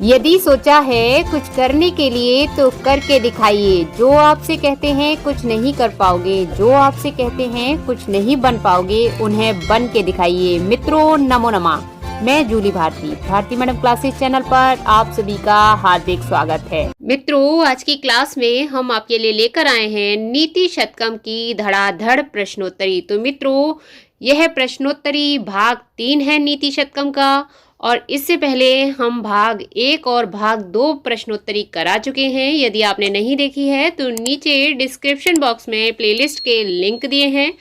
यदि सोचा है कुछ करने के लिए तो करके दिखाइए। जो आपसे कहते हैं कुछ नहीं कर पाओगे, जो आपसे कहते हैं कुछ नहीं बन पाओगे, उन्हें बन के दिखाइए। मित्रों नमो नमः। मैं Julie Bharti madam classes channel पर आप सभी का हार्दिक स्वागत है। मित्रों आज की क्लास में हम आपके लिए लेकर आए हैं नीति शतकम की धड़ाधड़ प्रश्नोत्तरी। तो मित्रों यह प्रश्नोत्तरी भाग 3 है नीति शतकम का, और इससे पहले हम भाग 1 और भाग 2 प्रश्नोत्तरी करा चुके हैं। यदि आपने नहीं देखी है तो नीचे डिस्क्रिप्शन बॉक्स में प्लेलिस्ट के लिंक दिए हैं,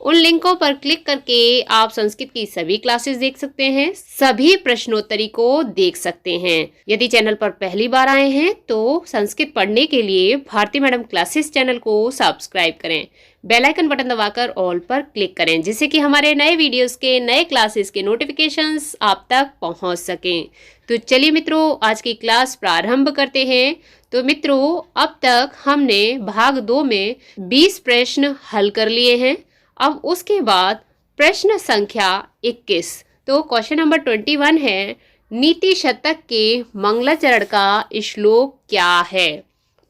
उन लिंकों पर क्लिक करके आप संस्कृत की सभी क्लासेस देख सकते हैं, सभी प्रश्नोत्तरी को देख सकते हैं। यदि चैनल पर पहली बार आए हैं तो संस्कृत पढ़ने के लिए भारती मैडम क्लासेस चैनल को सब्सक्राइब करें, बेल आइकन बटन दबाकर ऑल पर क्लिक करें, जिससे कि हमारे नए वीडियोस के नए क्लासेस के नोटिफिकेशंस आप तक पहुंच सकें। तो चलिए मित्रों आज की क्लास प्रारंभ करते हैं। तो मित्रों अब तक हमने भाग 2 में 20 प्रश्न हल कर लिए हैं। अब उसके बाद प्रश्न संख्या 21, तो क्वेश्चन नंबर 21 है, नीति शतक के मंगलाचरण का श्लोक क्या है।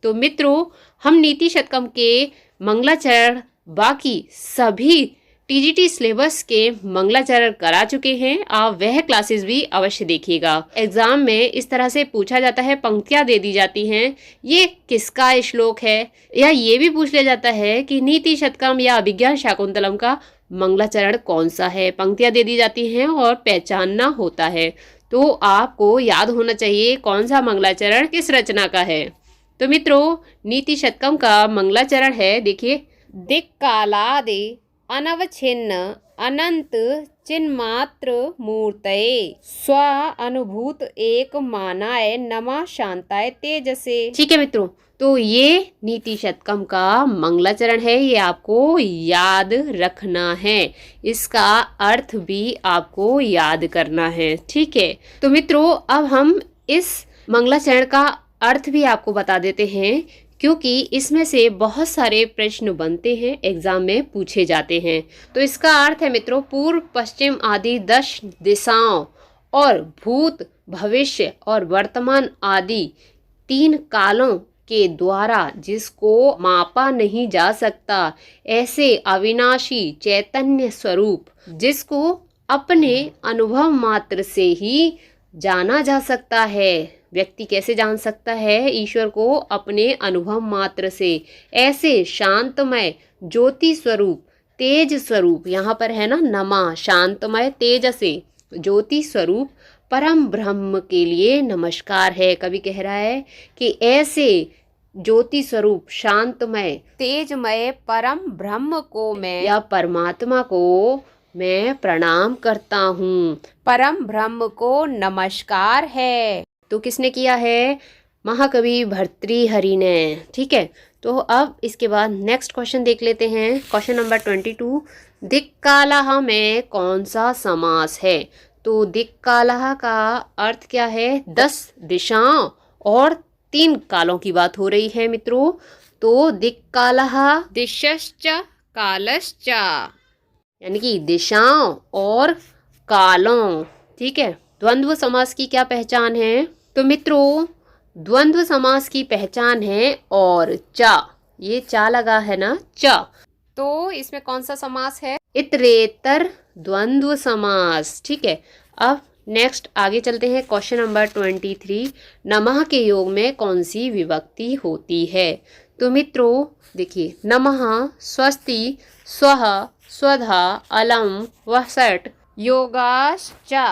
तो मित्रों हम नीति शतकम के मंगलाचरण बाकी सभी टीजीटी सिलेबस के मंगलाचरण करा चुके हैं। आप वह क्लासेस भी अवश्य देखिएगा। एग्जाम में इस तरह से पूछा जाता है, पंक्तियां दे दी जाती हैं, ये किसका श्लोक है, या ये भी पूछ लिया जाता है कि नीति शतकम या अभिज्ञान शाकुंतलम का मंगलाचरण कौन सा है। पंक्तियां दे दी जाती हैं और पहचानना होता है। तो आपको याद होना चाहिए कौन सा मंगलाचरण किस रचना का है। तो मित्रों नीति शतकम का मंगलाचरण है, देखिए, दिक्कालादि अनवच्छिन्न अनंत चिन्मात्र मूर्तये स्व अनुभूत एक मानाय नमः शांताय तेजसे। ठीक है मित्रों, तो ये नीति शतकम का मंगलाचरण है, ये आपको याद रखना है, इसका अर्थ भी आपको याद करना है। ठीक है, तो मित्रों अब हम इस मंगलाचरण का अर्थ भी आपको बता देते हैं, क्योंकि इसमें से बहुत सारे प्रश्न बनते हैं, एग्जाम में पूछे जाते हैं। तो इसका अर्थ है मित्रों, पूर्व पश्चिम आदि 10 दिशाओं और भूत भविष्य और वर्तमान आदि 3 कालों के द्वारा जिसको मापा नहीं जा सकता, ऐसे अविनाशी चैतन्य स्वरूप जिसको अपने अनुभव मात्र से ही जाना जा सकता है। व्यक्ति कैसे जान सकता है ईश्वर को? अपने अनुभव मात्र से। ऐसे शांतमय ज्योति स्वरूप तेज स्वरूप, यहाँ पर है ना नमा, शांतमय तेज से ज्योति स्वरूप परम ब्रह्म के लिए नमस्कार है। कवि कह रहा है कि ऐसे ज्योति स्वरूप शांतमय तेजमय परम ब्रह्म को मैं, या परमात्मा को मैं प्रणाम करता हूँ। परम ब्रह्म को नमस्कार है। तो किसने किया है? महाकवि भर्तृहरि ने। ठीक है, तो अब इसके बाद नेक्स्ट क्वेश्चन देख लेते हैं। क्वेश्चन नंबर 22, दिक्कालः में कौन सा समास है? तो दिक्कालः का अर्थ क्या है? 10 दिशाओं और 3 कालों की बात हो रही है मित्रों। तो दिक्कालः दिशश्च कालश्च, यानी कि दिशाओं और कालों। ठीक है, द्वंद्व समास की क्या पहचान है? तो मित्रों द्वंद्व समास की पहचान है और चा, ये चा लगा है ना, चा, तो इसमें कौन सा समास है? इतरेतर द्वंद्व समास। ठीक है, अब नेक्स्ट आगे चलते हैं। क्वेश्चन नंबर 23, नमः के योग में कौन सी विभक्ति होती है? तो मित्रों देखिए, नमः, स्वस्ति, स्वः, स्वधा, अलम, वसट, योगाश्चा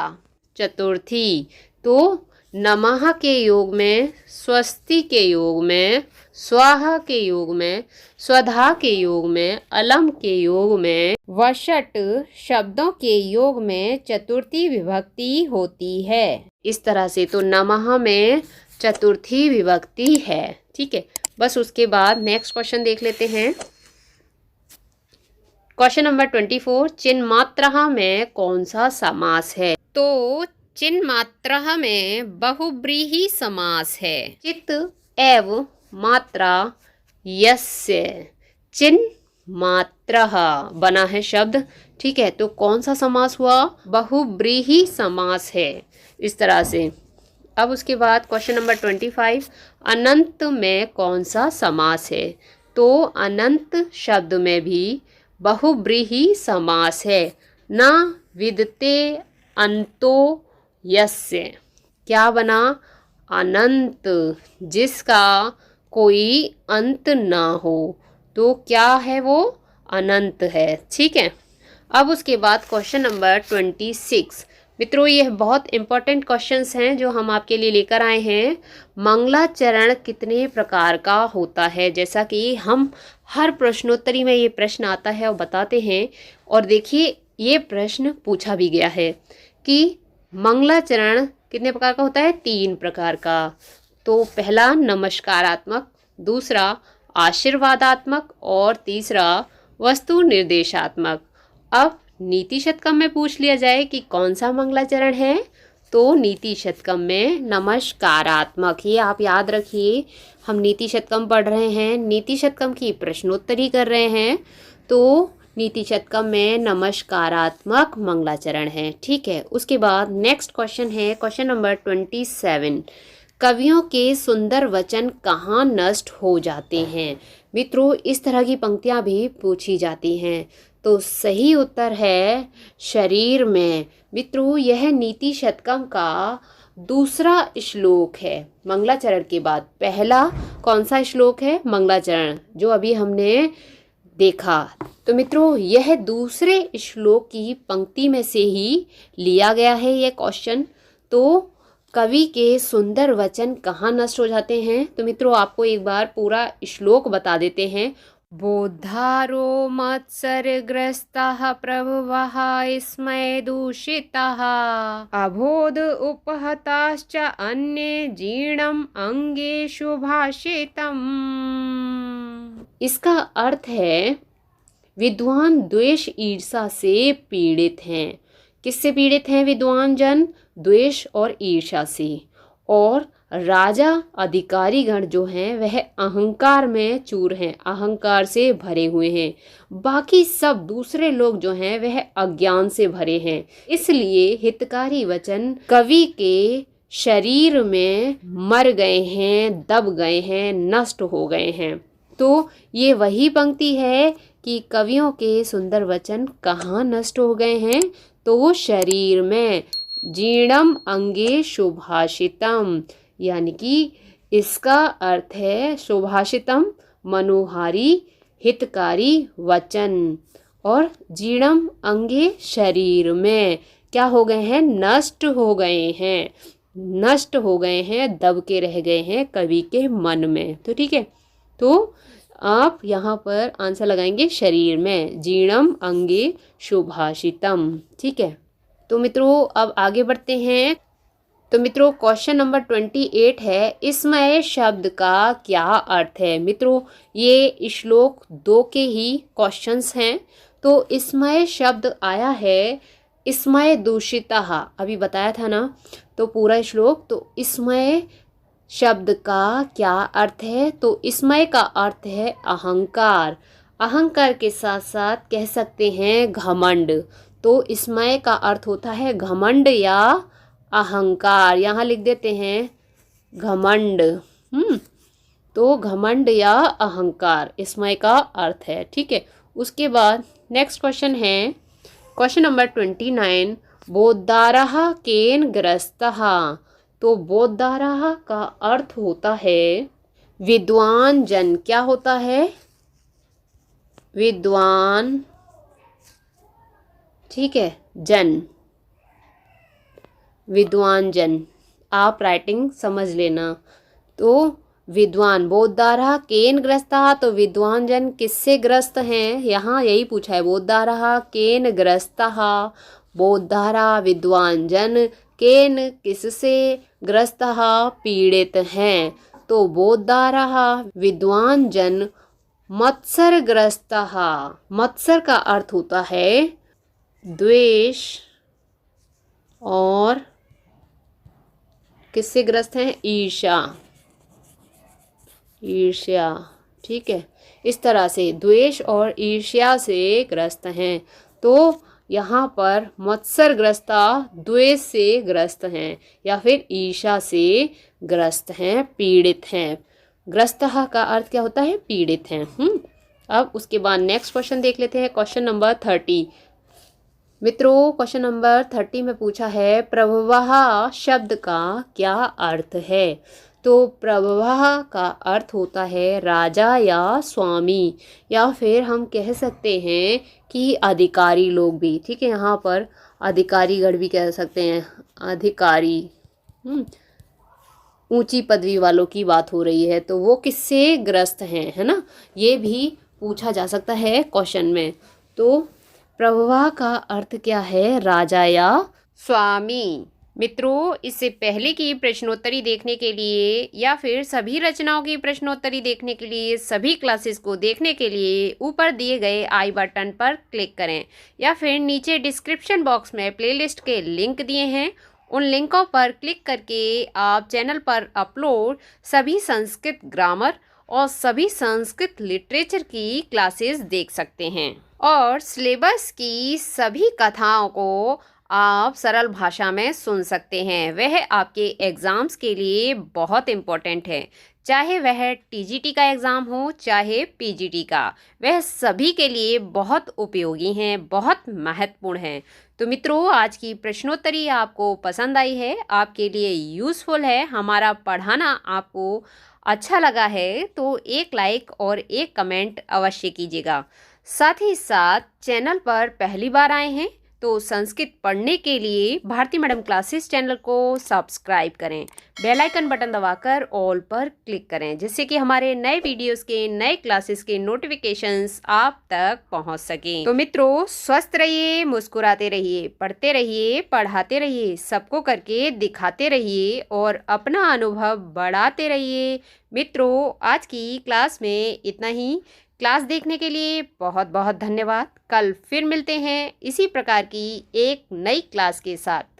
चतुर्थी। तो नमः के योग में, स्वस्ति के योग में, स्वाहा के योग में, स्वधा के योग में, अलम के योग में, वषट शब्दों के योग में चतुर्थी विभक्ति होती है। इस तरह से तो नमः में चतुर्थी विभक्ति है। ठीक है, बस उसके बाद नेक्स्ट क्वेश्चन देख लेते हैं। क्वेश्चन नंबर 24, चिन्मात्रः में कौन सा समास है? तो चिन्मात्रः में बहुव्रीहि समास है। चित एव मात्रा यस्य चिन्मात्रः बना है शब्द। ठीक है, तो कौन सा समास हुआ? बहुव्रीहि समास है। इस तरह से अब उसके बाद क्वेश्चन नंबर 25, अनंत में कौन सा समास है? तो अनंत शब्द में भी बहुब्रीहि समास है। न विद्यते अंतो यस्य, क्या बना? अनंत, जिसका कोई अंत ना हो, तो क्या है वो? अनंत है। ठीक है। अब उसके बाद क्वेश्चन नंबर 26, मित्रों ये बहुत इंपॉर्टेंट क्वेश्चंस हैं जो हम आपके लिए लेकर आए हैं। मंगलाचरण कितने प्रकार का होता है? जैसा कि हम हर प्रश्नोत्तरी में ये प्रश्न आता है और बताते हैं, और देखिए ये प्रश्न पूछा भी गया है कि मंगलाचरण कितने प्रकार का होता है? 3 प्रकार का। तो पहला नमस्कारात्मक, दूसरा आशीर्वादात्मक और तीसरा वस्तु निर्देशात्मक। अब नीति शतकम में पूछ लिया जाए कि कौन सा मंगलाचरण है, तो नीति शतकम में नमस्कारात्मक। ये आप याद रखिए, हम नीति शतकम पढ़ रहे हैं, नीति शतकम की प्रश्नोत्तरी कर रहे हैं, तो नीति शतकम में नमस्कारात्मक मंगलाचरण है। ठीक है। उसके बाद नेक्स्ट क्वेश्चन है क्वेश्चन नंबर 27, कवियों के सुंदर वचन कहाँ नष्ट हो जाते हैं? मित्रों इस तरह की पंक्तियाँ भी पूछी जाती हैं, तो सही उत्तर है शरीर में। मित्रों यह नीति शतकम का दूसरा श्लोक है। मंगलाचरण के बाद पहला कौन सा श्लोक है? मंगलाचरण, जो अभी हमने देखा। तो मित्रों यह दूसरे श्लोक की पंक्ति में से ही लिया गया है यह क्वेश्चन। तो कवि के सुंदर वचन कहाँ नष्ट हो जाते हैं? तो मित्रों आपको एक बार पूरा श्लोक बता देते हैं। बोद्धारो मत्सरग्रस्तः प्रभवः स्मय दूषितः अबोध उपहताश्च अन्ये जीर्णम अंगेषु भाषितम्। इसका अर्थ है विद्वान द्वेष ईर्षा से पीड़ित हैं। किससे पीड़ित हैं विद्वान जन? द्वेष और ईर्षा से। और राजा अधिकारी गण जो हैं वह अहंकार में चूर हैं, अहंकार से भरे हुए हैं। बाकी सब दूसरे लोग जो हैं वह अज्ञान से भरे हैं। इसलिए हितकारी वचन कवि के शरीर में मर गए हैं, दब गए हैं, नष्ट हो गए हैं। तो ये वही पंक्ति है कि कवियों के सुंदर वचन कहाँ नष्ट हो गए हैं? तो शरीर में। जीर्णम अंगे सुभाषितम, यानी कि इसका अर्थ है सुभाषितम मनोहारी हितकारी वचन, और जीर्णम अंगे शरीर में क्या हो गए हैं? नष्ट हो गए हैं, नष्ट हो गए हैं, दब के रह गए हैं कवि के मन में। तो ठीक है, तो आप यहाँ पर आंसर लगाएंगे शरीर में, जीर्णम अंगे सुभाषितम। ठीक है। तो मित्रों अब आगे बढ़ते हैं। तो मित्रों क्वेश्चन नंबर 28 है, स्मय शब्द का क्या अर्थ है? मित्रों ये श्लोक 2 के ही क्वेश्चंस हैं। तो स्मय शब्द आया है स्मय दूषितः, अभी बताया था ना, तो पूरा श्लोक। तो स्मय शब्द का क्या अर्थ है? तो स्मय का अर्थ है अहंकार। अहंकार के साथ साथ कह सकते हैं घमंड। तो स्मय का अर्थ होता है घमंड या अहंकार। यहाँ लिख देते हैं घमंड। तो घमंड या अहंकार स्मय का अर्थ है। ठीक है। उसके बाद नेक्स्ट क्वेश्चन है क्वेश्चन नंबर 29, बोद्धारः केन ग्रस्तः? तो बोद्धारः का अर्थ होता है विद्वान जन। क्या होता है? विद्वान, ठीक है, जन, विद्वान जन। आप राइटिंग समझ लेना। तो विद्वान, बोद्धारः केन ग्रस्तः, तो विद्वान जन किससे ग्रस्त हैं? यहाँ यही पूछा है, बोद्धारः केन ग्रस्तः, बोद्धारः विद्वान जन, केन किससे, ग्रस्तः पीड़ित हैं। तो बोद्धारः विद्वान जन मत्सरग्रस्तः, मत्सर का अर्थ होता है द्वेष, और किससे ग्रस्त हैं? ईर्ष्या, ईर्ष्या। ठीक है, इस तरह से द्वेष और ईर्ष्या से ग्रस्त हैं। तो यहाँ पर मत्सरग्रस्ता द्वेष से ग्रस्त हैं या फिर ईर्ष्या से ग्रस्त हैं, पीड़ित हैं। ग्रस्तः का अर्थ क्या होता है? पीड़ित हैं। अब उसके बाद नेक्स्ट क्वेश्चन देख लेते हैं, क्वेश्चन नंबर 30। मित्रों, क्वेश्चन नंबर 30 में पूछा है प्रभवः शब्द का क्या अर्थ है? तो प्रभवः का अर्थ होता है राजा या स्वामी, या फिर हम कह सकते हैं कि अधिकारी लोग भी। ठीक है, यहाँ पर अधिकारीगण भी कह सकते हैं, अधिकारी। ऊंची पदवी वालों की बात हो रही है, तो वो किससे ग्रस्त हैं, है ना? ये भी पूछा जा सकता है क्वेश्चन में। तो प्रभवा का अर्थ क्या है? राजा या स्वामी। मित्रों, इससे पहले की प्रश्नोत्तरी देखने के लिए या फिर सभी रचनाओं की प्रश्नोत्तरी देखने के लिए, सभी क्लासेस को देखने के लिए ऊपर दिए गए आई बटन पर क्लिक करें, या फिर नीचे डिस्क्रिप्शन बॉक्स में प्लेलिस्ट के लिंक दिए हैं, उन लिंकों पर क्लिक करके आप चैनल पर अपलोड सभी संस्कृत ग्रामर और सभी संस्कृत लिटरेचर की क्लासेस देख सकते हैं। और सिलेबस की सभी कथाओं को आप सरल भाषा में सुन सकते हैं। वह आपके एग्ज़ाम्स के लिए बहुत इम्पोर्टेंट है, चाहे वह टीजीटी का एग्ज़ाम हो चाहे पीजीटी का, वह सभी के लिए बहुत उपयोगी हैं, बहुत महत्वपूर्ण हैं। तो मित्रों, आज की प्रश्नोत्तरी आपको पसंद आई है, आपके लिए यूज़फुल है, हमारा पढ़ाना आपको अच्छा लगा है, तो एक लाइक और एक कमेंट अवश्य कीजिएगा। साथ ही साथ चैनल पर पहली बार आए हैं तो संस्कृत पढ़ने के लिए भारती मैडम क्लासेस चैनल को सब्सक्राइब करें, बेल आइकन बटन दबाकर ऑल पर क्लिक करें, जिससे कि हमारे नए वीडियोस के, नए क्लासेस के नोटिफिकेशंस आप तक पहुंच सकें। तो मित्रों, स्वस्थ रहिए, मुस्कुराते रहिए, पढ़ते रहिए, पढ़ाते रहिए, सबको करके दिखाते रहिए और अपना अनुभव बढ़ाते रहिए। मित्रों, आज की क्लास में इतना ही। क्लास देखने के लिए बहुत बहुत धन्यवाद। कल फिर मिलते हैं इसी प्रकार की एक नई क्लास के साथ।